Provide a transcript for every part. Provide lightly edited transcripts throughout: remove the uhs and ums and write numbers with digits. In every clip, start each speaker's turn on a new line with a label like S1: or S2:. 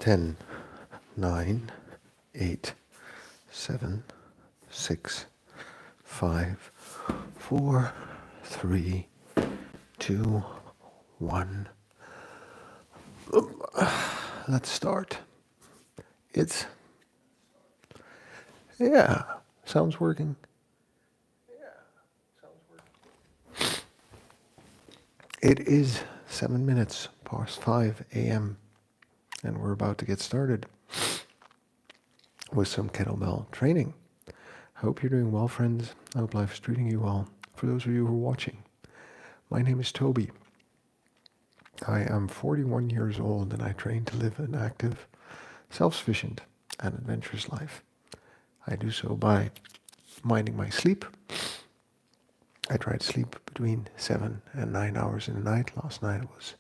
S1: 10, 9, 8, 7, 6, 5, 4, 3, 2, 1. Let's start. It's, yeah, sounds working. It is 7 minutes past 5 a.m. and we're about to get started with some kettlebell training. I hope you're doing well, friends. I hope life is treating you well. For those of you who are watching, my name is Toby. I am 41 years old and I train to live an active, self-sufficient, and adventurous life. I do so by minding my sleep. I try to sleep between 7 and 9 hours in the night. Last night it was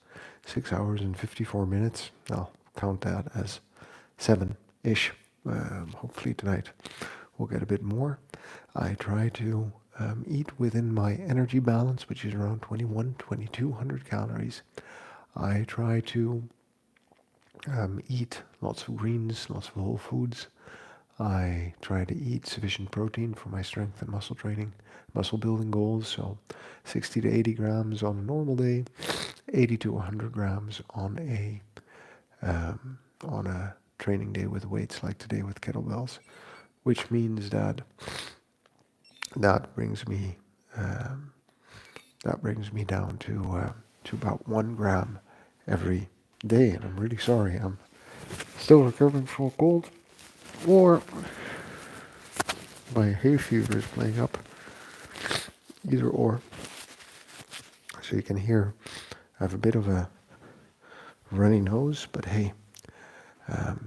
S1: 6 hours and 54 minutes. I'll count that as 7-ish. Hopefully tonight we'll get a bit more. I try to eat within my energy balance, which is around 2200 calories. I try to eat lots of greens, lots of whole foods. I try to eat sufficient protein for my strength and muscle training, muscle building goals. So 60 to 80 grams on a normal day, 80 to 100 grams on a training day with weights like today with kettlebells, which means that brings me down to about 1 gram every day. And I'm really sorry, I'm still recovering from a cold, or my hay fever is playing up. Either or. So you can hear I have a bit of a runny nose, but hey,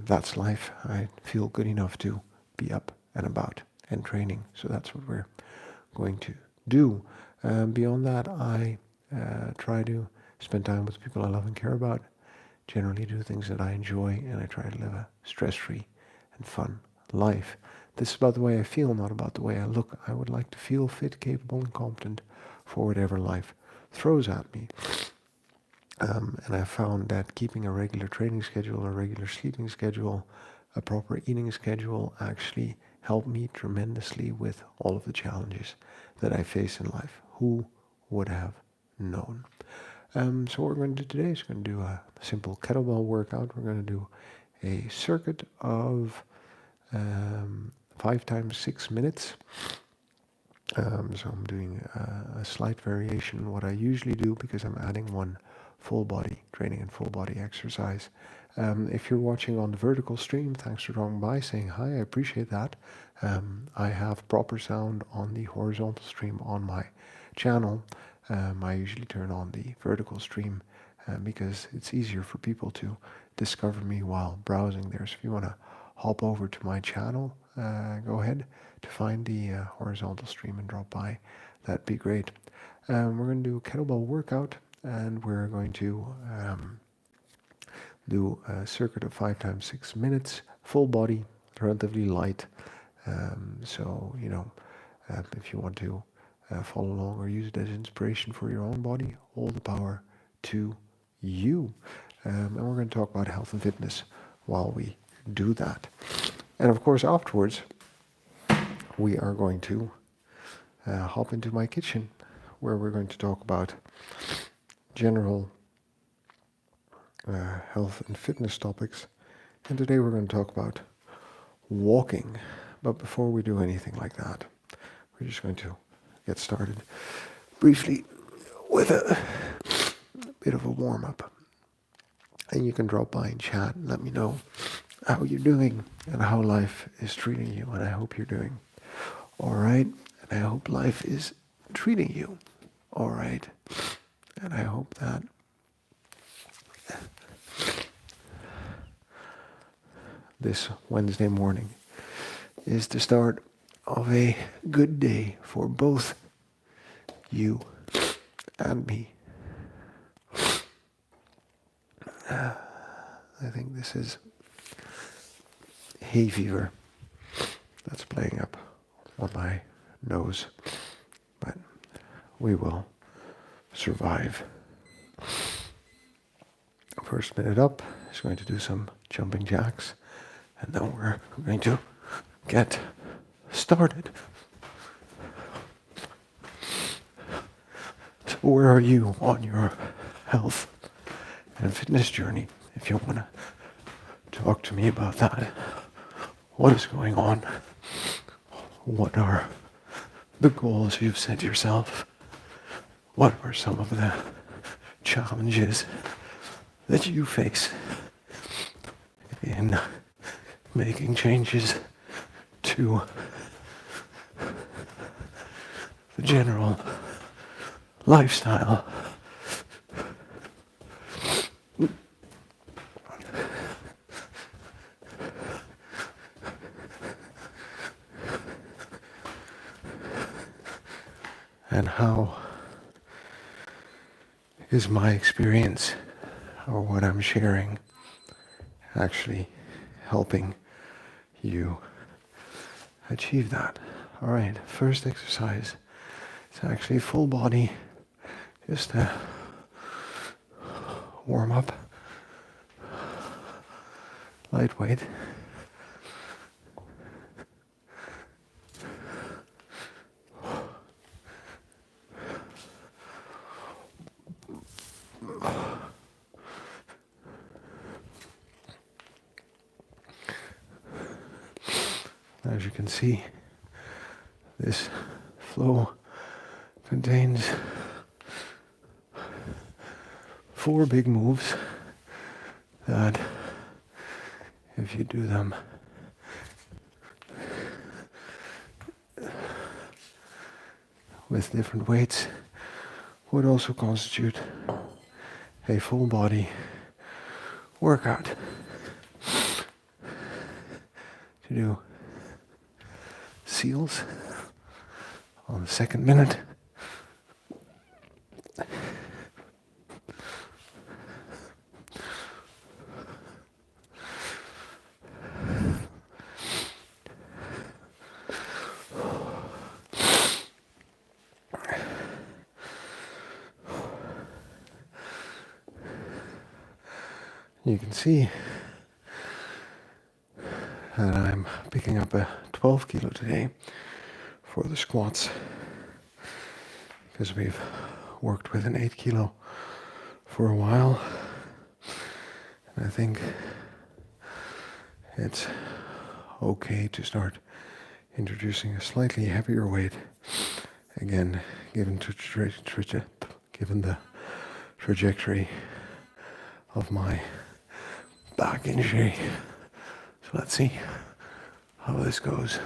S1: that's life. I feel good enough to be up and about and training. So that's what we're going to do. Beyond that, I try to spend time with people I love and care about, generally do things that I enjoy, and I try to live a stress-free and fun life. This is about the way I feel, not about the way I look. I would like to feel fit, capable, and competent for whatever life throws at me. And I found that keeping a regular training schedule, a regular sleeping schedule, a proper eating schedule actually helped me tremendously with all of the challenges that I face in life. Who would have known? So what we're going to do today is we're going to do a simple kettlebell workout. We're going to do a circuit of 5 times 6 minutes. So I'm doing a slight variation in what I usually do because I'm adding one full body training and full body exercise. If you're watching on the vertical stream, thanks for dropping by, saying hi, I appreciate that. I have proper sound on the horizontal stream on my channel. I usually turn on the vertical stream because it's easier for people to discover me while browsing there. So if you want to hop over to my channel, go ahead to find the horizontal stream and drop by. That'd be great. We're going to do a kettlebell workout, and we're going to do a circuit of 5 times 6 minutes, full body, relatively light. So, if you want to follow along or use it as inspiration for your own body, all the power to you. And we're going to talk about health and fitness while we do that. And of course, afterwards, we are going to hop into my kitchen, where we're going to talk about general health and fitness topics. And today we're going to talk about walking. But before we do anything like that, we're just going to get started briefly with a bit of a warm-up. And you can drop by and chat and let me know how you're doing and how life is treating you. And I hope you're doing all right. And I hope life is treating you all right. And I hope that this Wednesday morning is the start of a good day for both you and me. I think this is hay fever that's playing up on my nose, but we will survive. First minute up is going to do some jumping jacks, and then we're going to get started. So where are you on your health and fitness journey? If you want to talk to me about that, what is going on? What are the goals you've set yourself? What are some of the challenges that you face in making changes to the general lifestyle? And how is my experience, or what I'm sharing, actually helping you achieve that? All right, first exercise is actually full body, just a warm up, lightweight. As you can see, this flow contains 4 big moves that, if you do them with different weights, would also constitute a full body workout. To do seals on the 2nd minute. You can see that I'm picking up a 12 kilo today for the squats, because we've worked with an 8 kilo for a while, and I think it's okay to start introducing a slightly heavier weight, again, given the trajectory of my back injury. So let's see how this goes.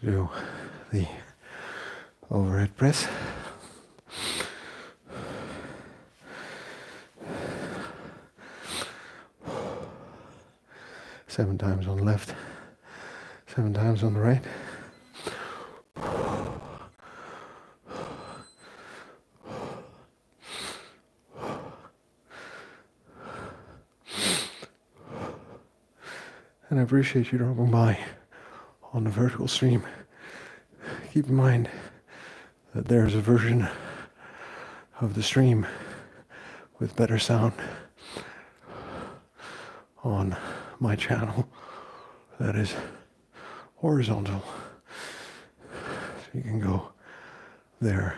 S1: Do the overhead press. Seven times on the left, 7 times on the right. And I appreciate you dropping by on the vertical stream. Keep in mind that there's a version of the stream with better sound on my channel that is horizontal. So you can go there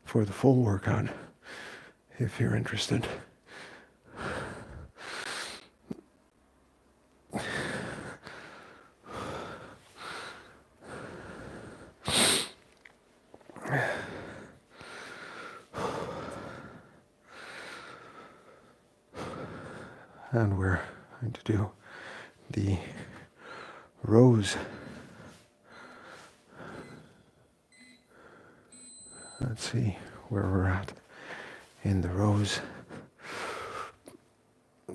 S1: for the full workout if you're interested. And we're going to do the rows. Let's let's see where we're at in the rows.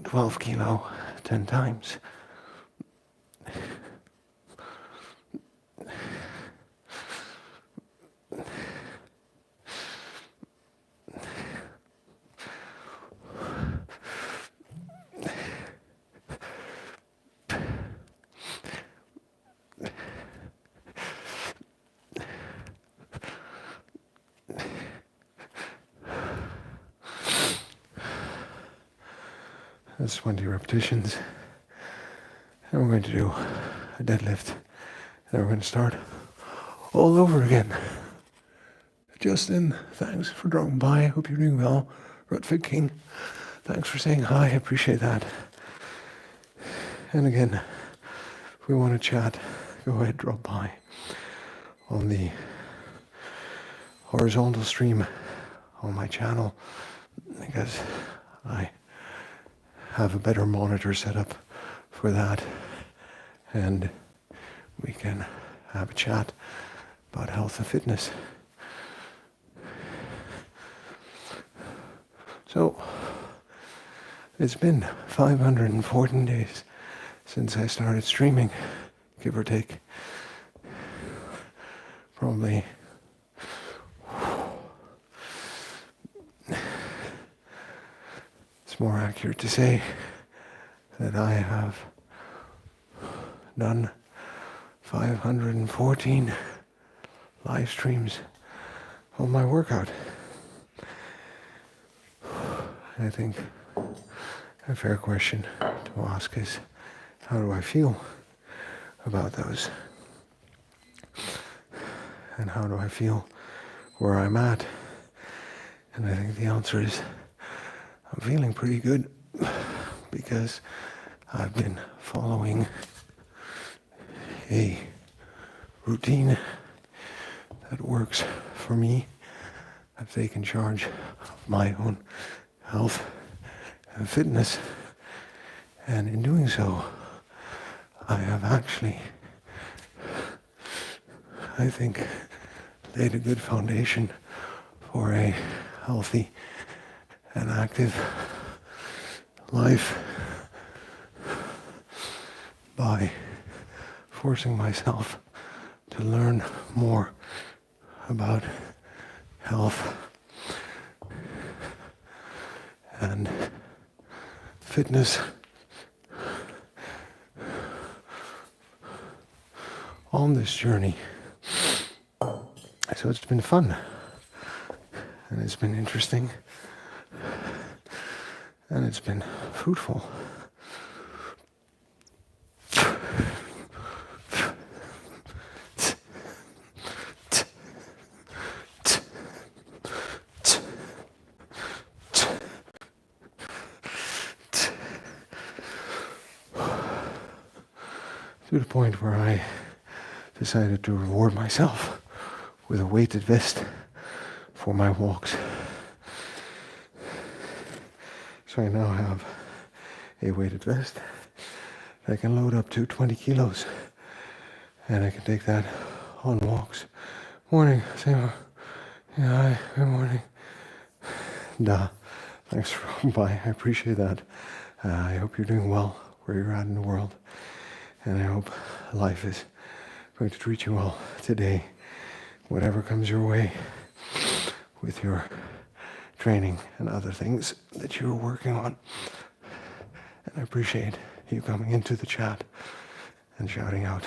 S1: 12 kilo, 10 times. That's 20 repetitions. And we're going to do a deadlift. Then we're going to start all over again. Justin, thanks for dropping by. Hope you're doing well. Rutfig King, thanks for saying hi. I appreciate that. And again, if we want to chat, go ahead, drop by on the horizontal stream on my channel, because I have a better monitor set up for that, and we can have a chat about health and fitness. So it's been 514 days since I started streaming, give or take. Probably it's more accurate to say that I have done 514 live streams of my workout. I think a fair question to ask is, how do I feel about those? And how do I feel where I'm at? And I think the answer is, I'm feeling pretty good, because I've been following a routine that works for me. I've taken charge of my own health and fitness, and in doing so, I have actually, I think, laid a good foundation for a healthy and active life by forcing myself to learn more about health and fitness on this journey. So it's been fun, and it's been interesting, and it's been fruitful. To the point where I decided to reward myself with a weighted vest for my walks. So I now have a weighted vest that I can load up to 20 kilos, and I can take that on walks. Morning, Sam. Yeah, hi, good morning. Duh. Thanks for coming by. I appreciate that. I hope you're doing well where you're at in the world. And I hope life is going to treat you well today, whatever comes your way with your training and other things that you're working on. And I appreciate you coming into the chat and shouting out.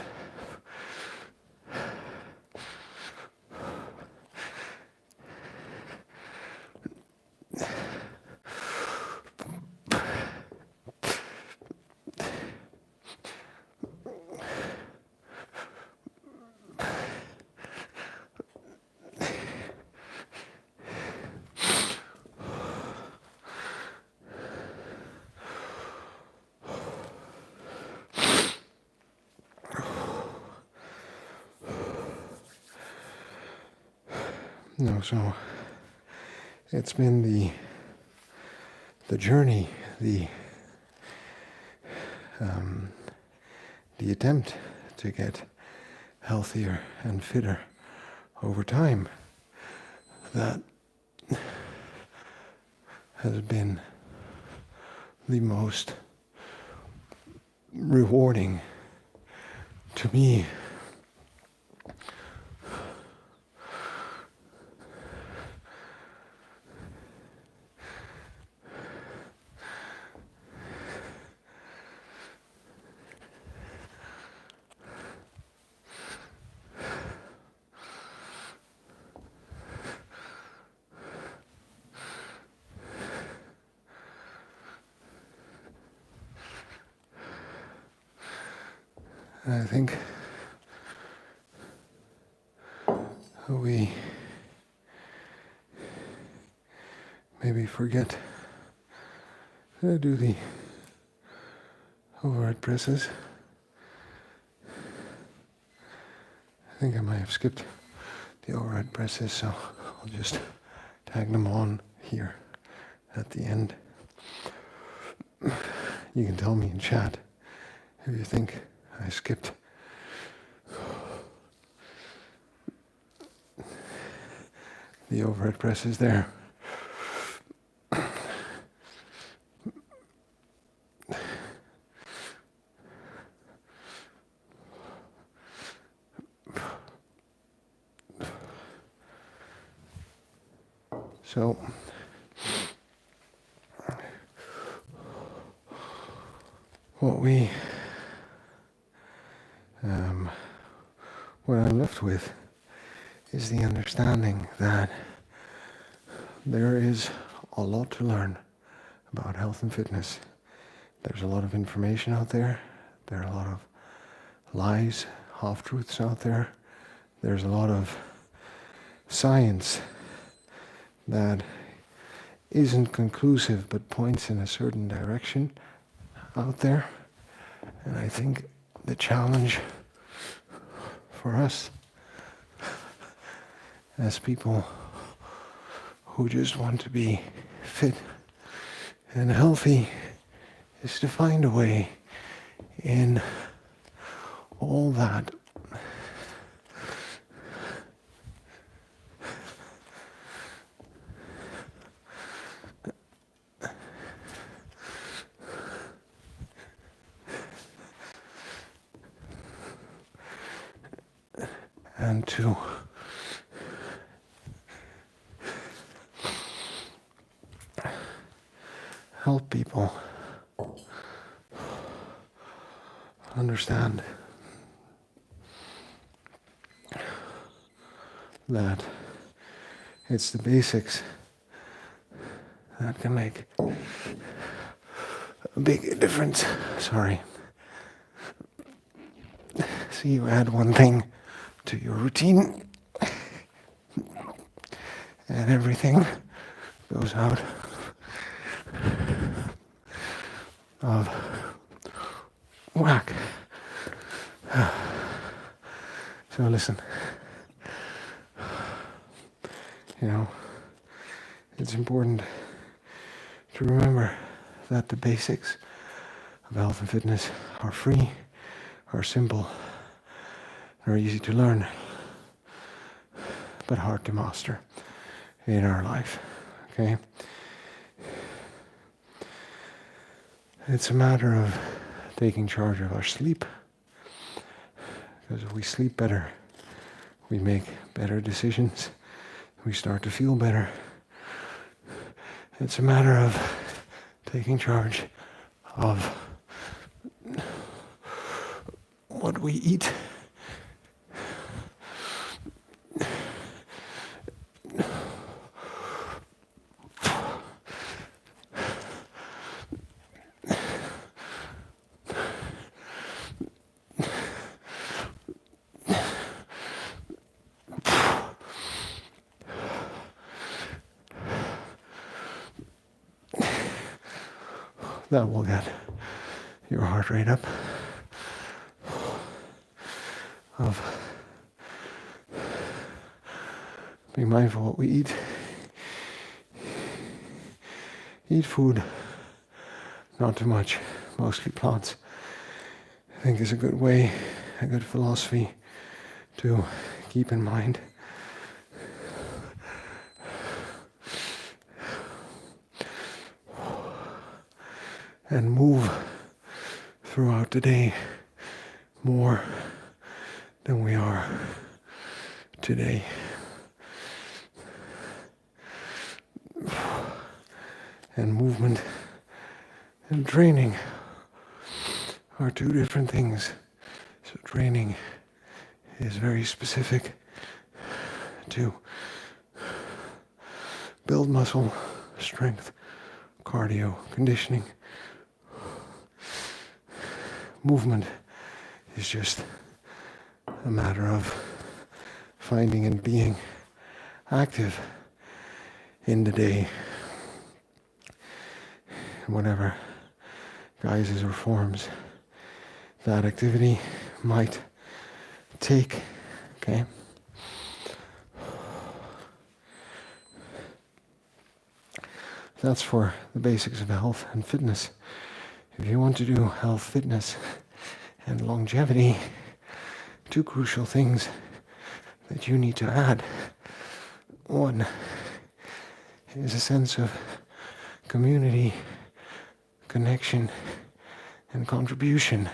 S1: No, so it's been the journey, the attempt to get healthier and fitter over time that has been the most rewarding to me. And I think we maybe forget to do the overhead presses. I think I might have skipped the overhead presses, so I'll just tag them on here at the end. You can tell me in chat if you think I skipped the overhead presses there. So what I'm left with is the understanding that there is a lot to learn about health and fitness. There's a lot of information out there. There are a lot of lies, half-truths out there. There's a lot of science that isn't conclusive but points in a certain direction out there. And I think the challenge for us as people who just want to be fit and healthy is to find a way in all that and to help people understand that it's the basics that can make a big difference. Sorry. So you add one thing to your routine and everything goes out of whack. So listen, it's important to remember that the basics of health and fitness are free, are simple, are easy to learn, but hard to master in our life, okay? It's a matter of taking charge of our sleep, because if we sleep better, we make better decisions, we start to feel better. It's a matter of taking charge of what we eat. That will get your heart rate up. Of being mindful of what we eat. Eat food, not too much, mostly plants. I think is a good way, a good philosophy to keep in mind. and move throughout the day more than we are today. And movement and training are two different things. So training is very specific to build muscle strength, cardio, conditioning. Movement is just a matter of finding and being active in the day, in whatever guises or forms that activity might take. Okay? That's for the basics of health and fitness. If you want to do health, fitness, and longevity, two crucial things that you need to add. One is a sense of community, connection, and contribution.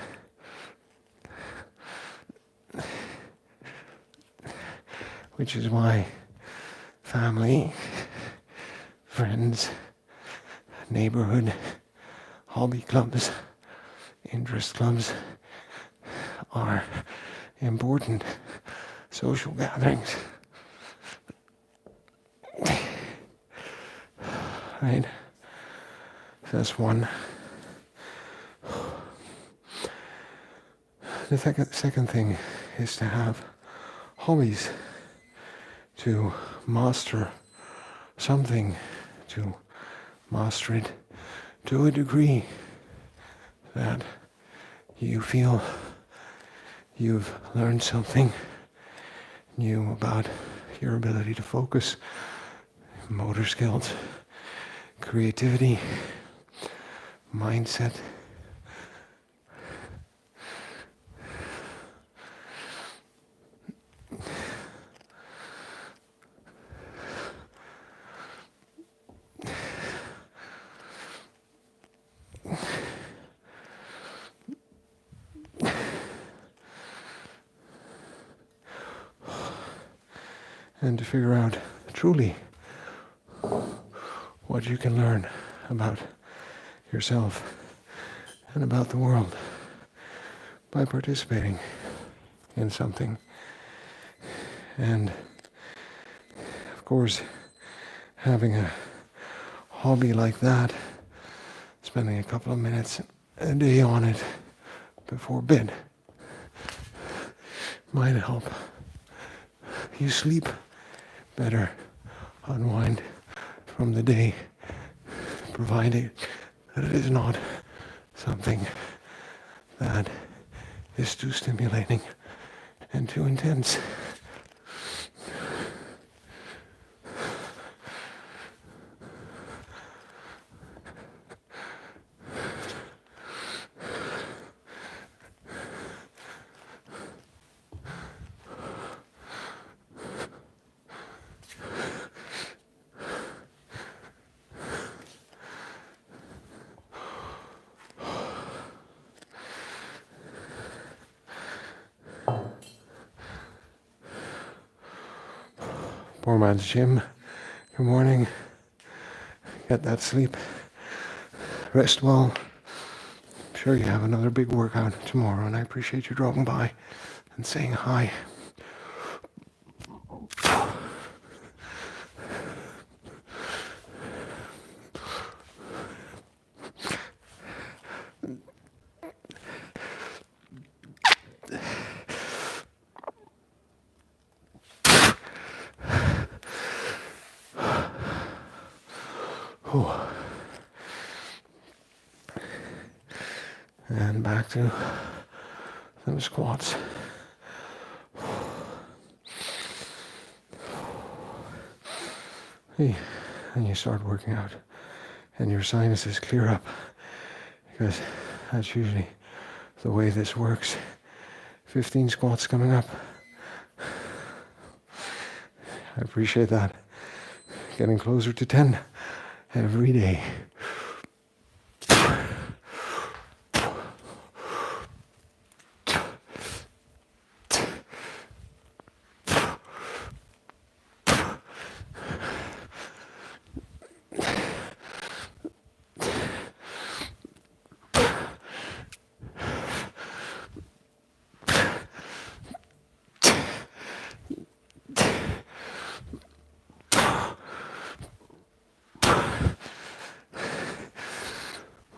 S1: Which is why family, friends, neighborhood, hobby clubs, interest clubs are important social gatherings. Right? That's one. The second thing is to have hobbies, to master something, to master it to a degree that you feel you've learned something new about your ability to focus, motor skills, creativity, mindset. And to figure out truly what you can learn about yourself and about the world by participating in something. And of course, having a hobby like that, spending a couple of minutes a day on it before bed might help you sleep better, unwind from the day, provided that it is not something that is too stimulating and too intense. Poor man's Jim. Good morning. Get that sleep. Rest well. I'm sure you have another big workout tomorrow, and I appreciate you dropping by and saying hi. And back to them squats. Hey, and you start working out and your sinuses clear up, because that's usually the way this works. 15 squats coming up. I appreciate that. Getting closer to 10 every day.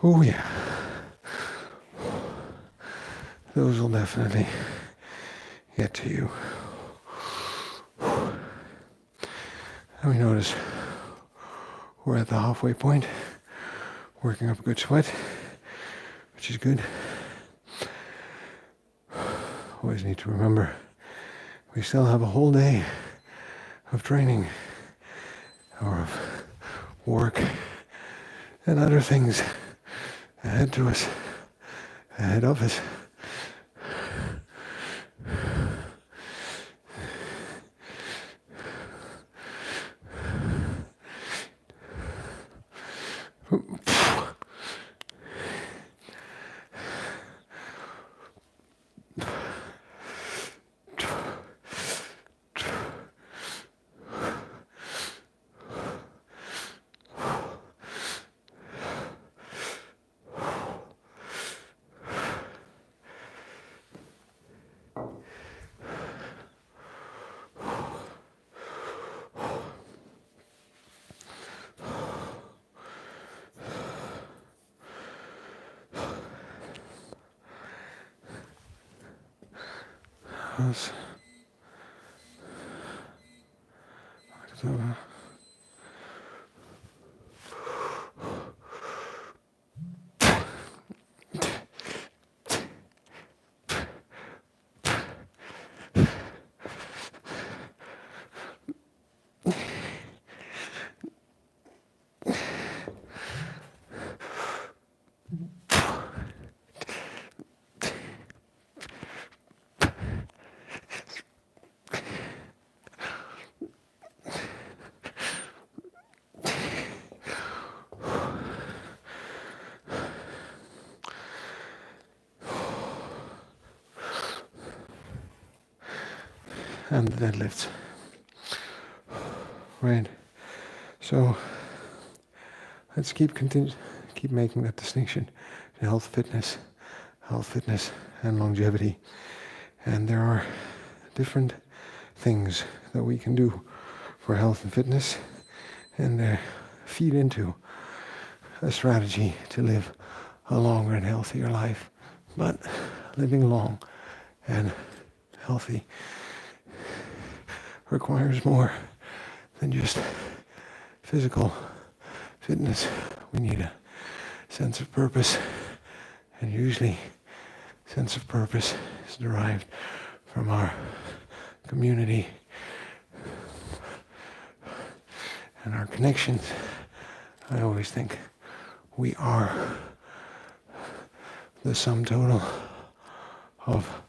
S1: Oh yeah. Those will definitely get to you. And we notice we're at the halfway point, working up a good sweat, which is good. Always need to remember we still have a whole day of training or of work and other things ahead to us, ahead of us. Yes. And the deadlifts. Right. So let's keep making that distinction to health, fitness, and longevity. And there are different things that we can do for health and fitness, and feed into a strategy to live a longer and healthier life. But living long and healthy requires more than just physical fitness. We need a sense of purpose, and usually sense of purpose is derived from our community and our connections. I always think we are the sum total of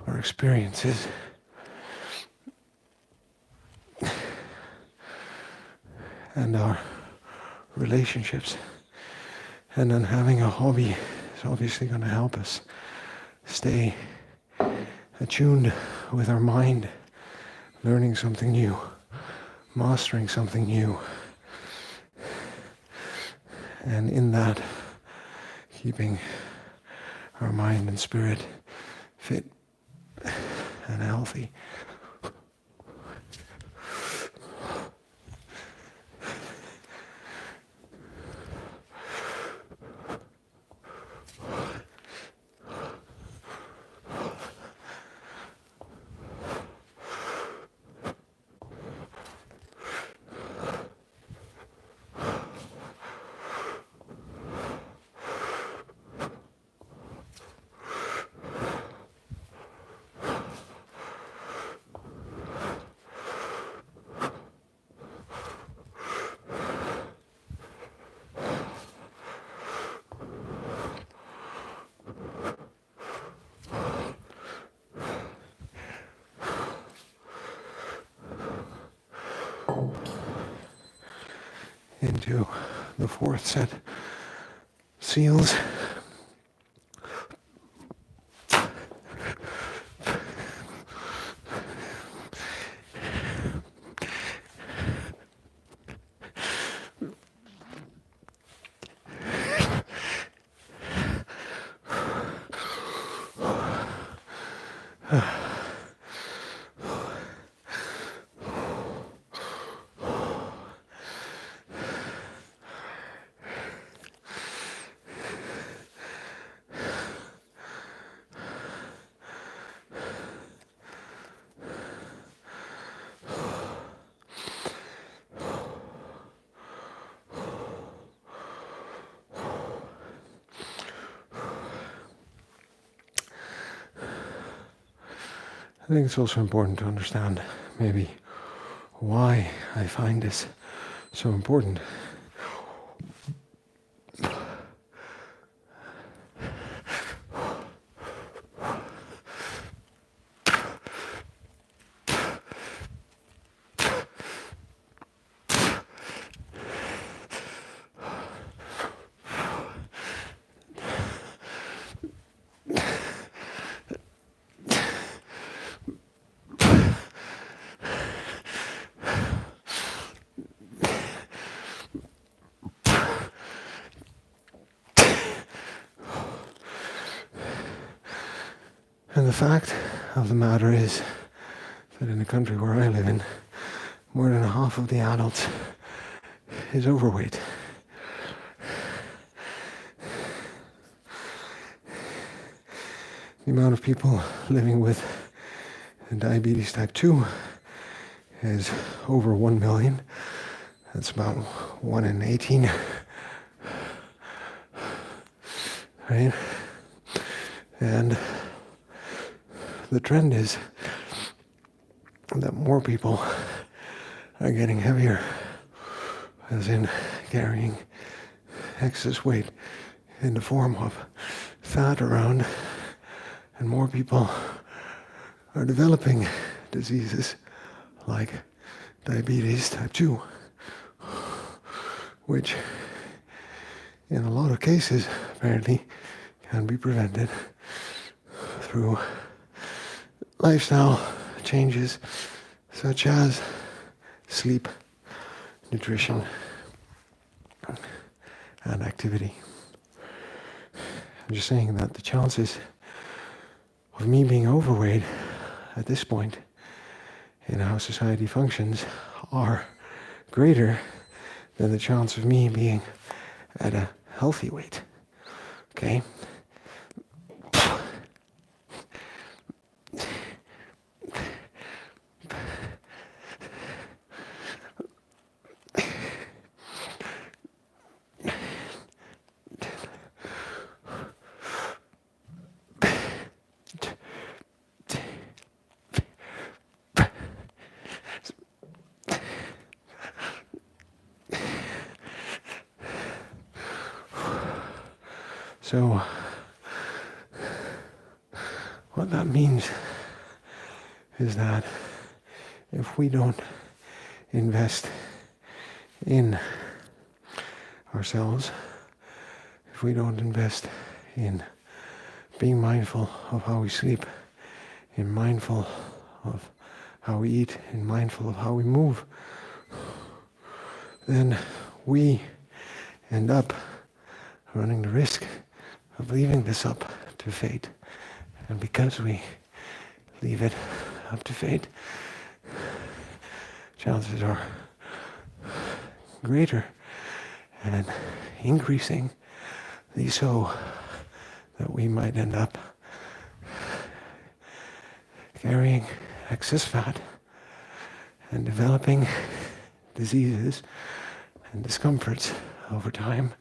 S1: our experiences. And our relationships. And then having a hobby is obviously going to help us stay attuned with our mind, learning something new, mastering something new. And in that, keeping our mind and spirit fit and healthy. Into the fourth set. Seals. I think it's also important to understand maybe why I find this so important. And the fact of the matter is that in the country where I live in, more than half of the adults is overweight. The amount of people living with diabetes type 2 is over 1 million. That's about 1 in 18. Right? And the trend is that more people are getting heavier, as in carrying excess weight in the form of fat around, and more people are developing diseases like diabetes type 2, which in a lot of cases apparently can be prevented through lifestyle changes such as sleep, nutrition, and activity. I'm just saying that the chances of me being overweight at this point in how society functions are greater than the chance of me being at a healthy weight. Okay? So, what that means is that if we don't invest in ourselves, if we don't invest in being mindful of how we sleep, in mindful of how we eat, in mindful of how we move, then we end up running the risk of leaving this up to fate. And because we leave it up to fate, chances are greater and increasingly so that we might end up carrying excess fat and developing diseases and discomforts over time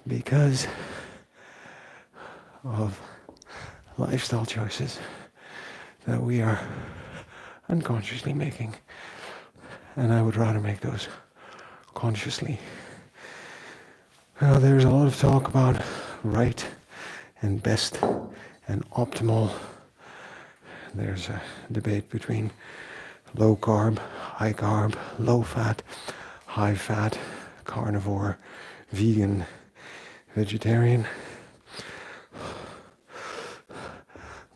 S1: because of lifestyle choices that we are unconsciously making. And I would rather make those consciously. Now, there's a lot of talk about right and best and optimal. There's a debate between low carb, high carb, low fat, high fat, carnivore, vegan, vegetarian.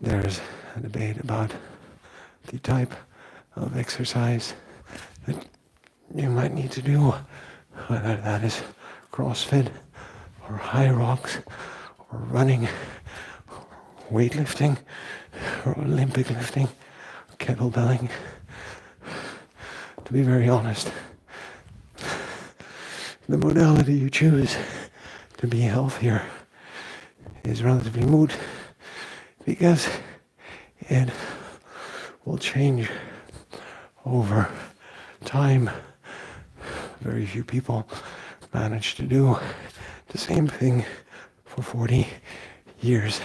S1: There's a debate about the type of exercise that you might need to do, whether that is CrossFit or high rocks or running or weightlifting or Olympic lifting or kettlebelling. To be very honest, the modality you choose to be healthier is relatively moot because it will change over time. Very few people manage to do the same thing for 40 years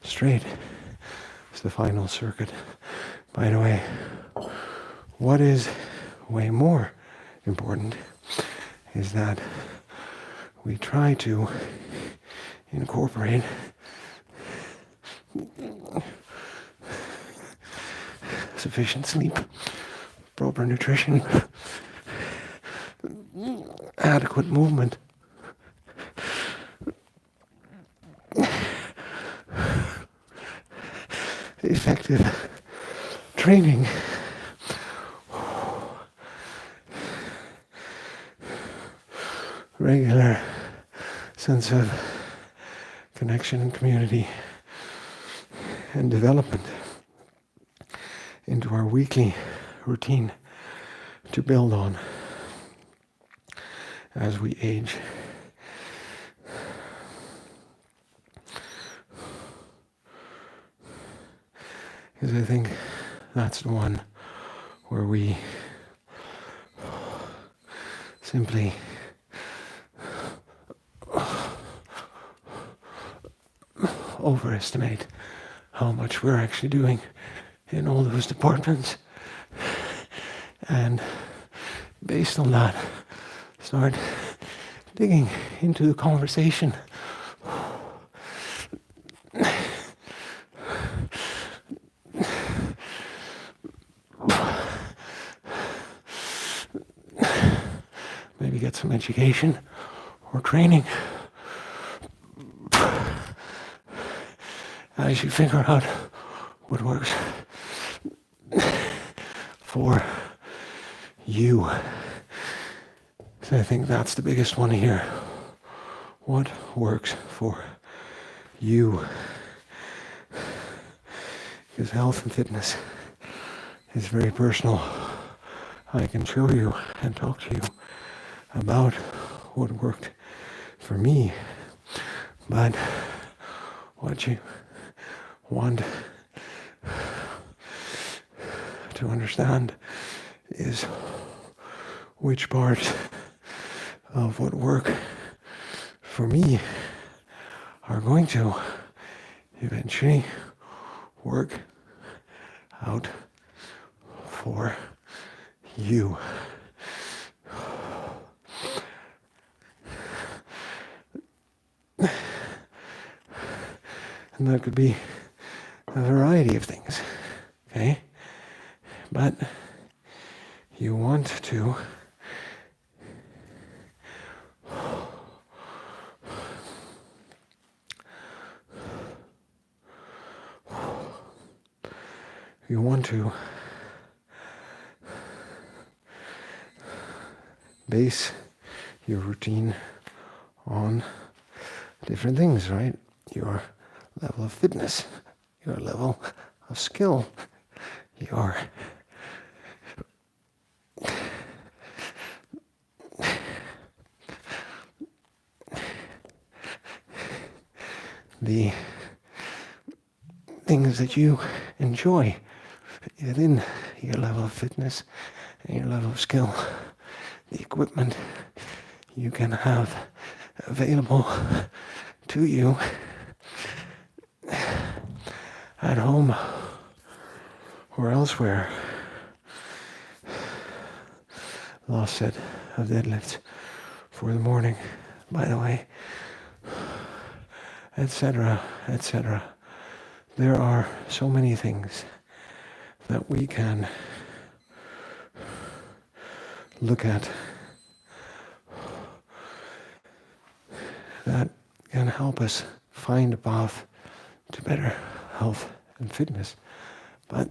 S1: straight. It's the final circuit. By the way, what is way more important is that we try to incorporate sufficient sleep, proper nutrition, adequate movement, effective training, regular sense of connection and community and development into our weekly routine to build on as we age. Because I think that's the one where we simply overestimate how much we're actually doing in all those departments. And based on that, start digging into the conversation. Maybe get some education or training as you figure out what works for you. So I think that's the biggest one here. What works for you? Because health and fitness is very personal. I can show you and talk to you about what worked for me, but what you want to understand is which parts of what work for me are going to eventually work out for you. And that could be a variety of things, okay? But you want to base your routine on different things, right? Your level of fitness, your level of skill, your the things that you enjoy within your level of fitness and your level of skill, the equipment you can have available to you at home or elsewhere. Last set of deadlifts for the morning, by the way, etc., etc. There are so many things that we can look at that can help us find a path to better health and fitness. But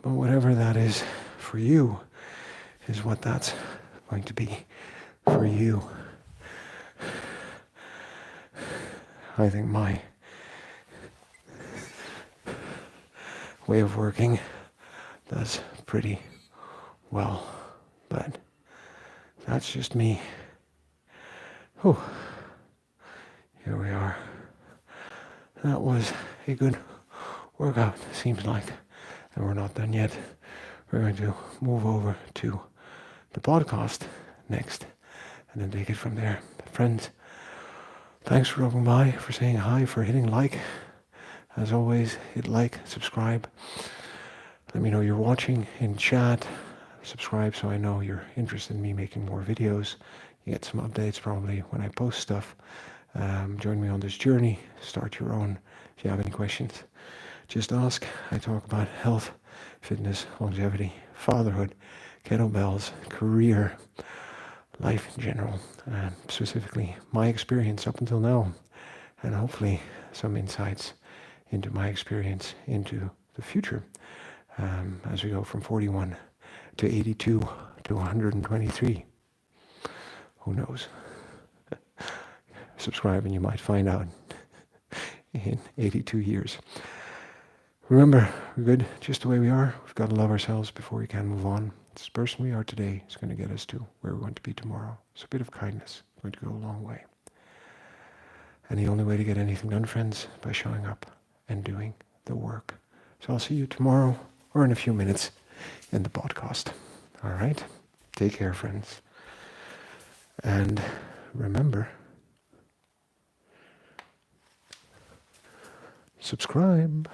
S1: whatever that is for you is what that's going to be for you. I think my way of working does pretty well, but that's just me. Whew. Here we are. That was a good workout, seems like. And we're not done yet. We're going to move over to the podcast next and then take it from there. Friends, thanks for dropping by, for saying hi, for hitting like. As always, hit like, subscribe. Let me know you're watching in chat. Subscribe so I know you're interested in me making more videos. You get some updates probably when I post stuff. Join me on this journey. Start your own. If you have any questions, just ask. I talk about health, fitness, longevity, fatherhood, kettlebells, career, life in general, specifically my experience up until now, and hopefully some insights into my experience into the future as we go from 41 to 82 to 123. Who knows? Subscribe and you might find out in 82 years. Remember, we're good just the way we are. We've got to love ourselves before we can move on. This person we are today is going to get us to where we're going to be tomorrow. So a bit of kindness is going to go a long way. And the only way to get anything done, friends, by showing up and doing the work. So I'll see you tomorrow or in a few minutes in the podcast. All right? Take care, friends. And remember, subscribe.